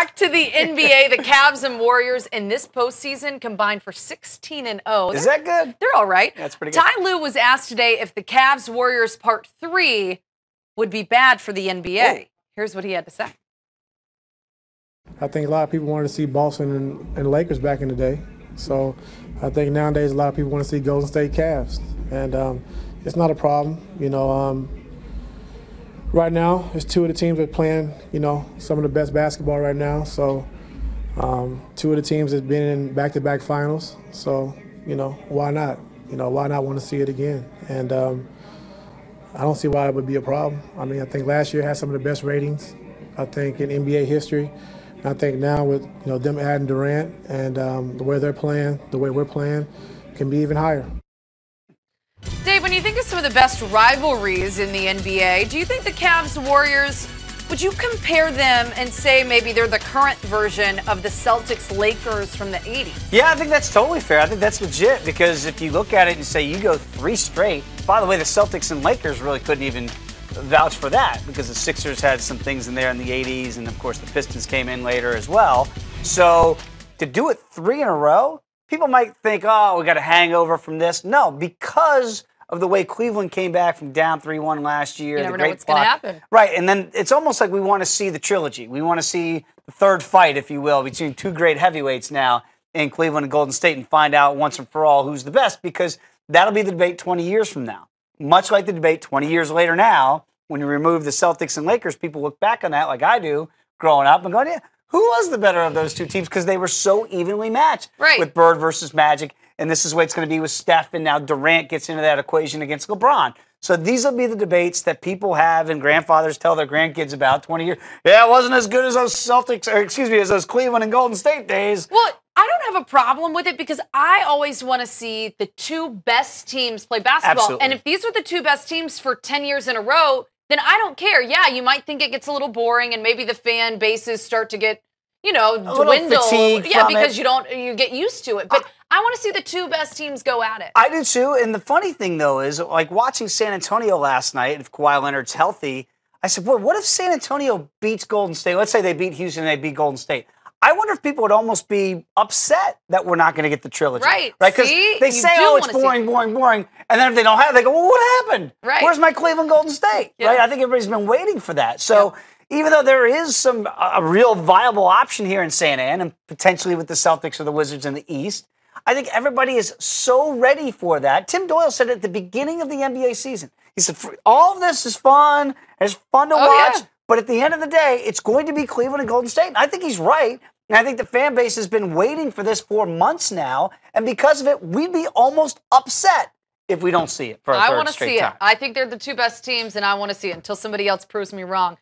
Back to the NBA, the Cavs and Warriors in this postseason combined for 16-0. Is that good? They're all right. That's pretty good. Tyronn Lue was asked today if the Cavs-Warriors Part 3 would be bad for the NBA. Whoa. Here's what he had to say. I think a lot of people wanted to see Boston and Lakers back in the day. So I think nowadays a lot of people want to see Golden State Cavs. And it's not a problem. Right now, it's two of the teams that are playing, some of the best basketball right now. So two of the teams have been in back-to-back finals. So, why not? Why not want to see it again? And I don't see why it would be a problem. I mean, I think last year had some of the best ratings, I think, in NBA history. And I think now with, them adding Durant and the way they're playing, the way we're playing, can be even higher. Dave, when you think of some of the best rivalries in the NBA, do you think the Cavs-Warriors, would you compare them and say maybe they're the current version of the Celtics-Lakers from the 80s? Yeah, I think that's totally fair. I think that's legit because if you look at it and say you go 3 straight, by the way, the Celtics and Lakers really couldn't even vouch for that because the Sixers had some things in there in the 80s, and of course the Pistons came in later as well. So to do it 3 in a row, people might think, oh, we got a hangover from this. No, because of the way Cleveland came back from down 3-1 last year. You never know what's going to happen. Right, and then it's almost like we want to see the trilogy. We want to see the third fight, if you will, between 2 great heavyweights now in Cleveland and Golden State and find out once and for all who's the best because that'll be the debate 20 years from now. Much like the debate 20 years later now, when you remove the Celtics and Lakers, people look back on that like I do growing up and going, yeah, who was the better of those 2 teams? Because they were so evenly matched with Bird versus Magic. And this is what it's going to be with Steph. And now Durant gets into that equation against LeBron. So these will be the debates that people have and grandfathers tell their grandkids about 20 years. Yeah, it wasn't as good as those as those Cleveland and Golden State days. Well, I don't have a problem with it because I always want to see the 2 best teams play basketball. Absolutely. And if these were the 2 best teams for 10 years in a row, then I don't care. Yeah, you might think it gets a little boring and maybe the fan bases start to get, dwindle. Yeah, because you get used to it. But I want to see the 2 best teams go at it. I do too. And the funny thing though is like watching San Antonio last night, if Kawhi Leonard's healthy, I said, boy, what if San Antonio beats Golden State? Let's say they beat Houston and they beat Golden State. I wonder if people would almost be upset that we're not going to get the trilogy. Right. Because they say, oh, it's boring. And then if they don't have it, they go, well, what happened? Right. Where's my Cleveland Golden State? Yeah. Right. I think everybody's been waiting for that. So even though there is a real viable option here in San An and potentially with the Celtics or the Wizards in the East, I think everybody is so ready for that. Tim Doyle said at the beginning of the NBA season, he said, all of this is fun. It's fun to watch. Yeah. But at the end of the day, it's going to be Cleveland and Golden State. And I think he's right. And I think the fan base has been waiting for this for months now. And because of it, we'd be almost upset if we don't see it for a third straight time. I want to see it. I think they're the 2 best teams, and I want to see it until somebody else proves me wrong.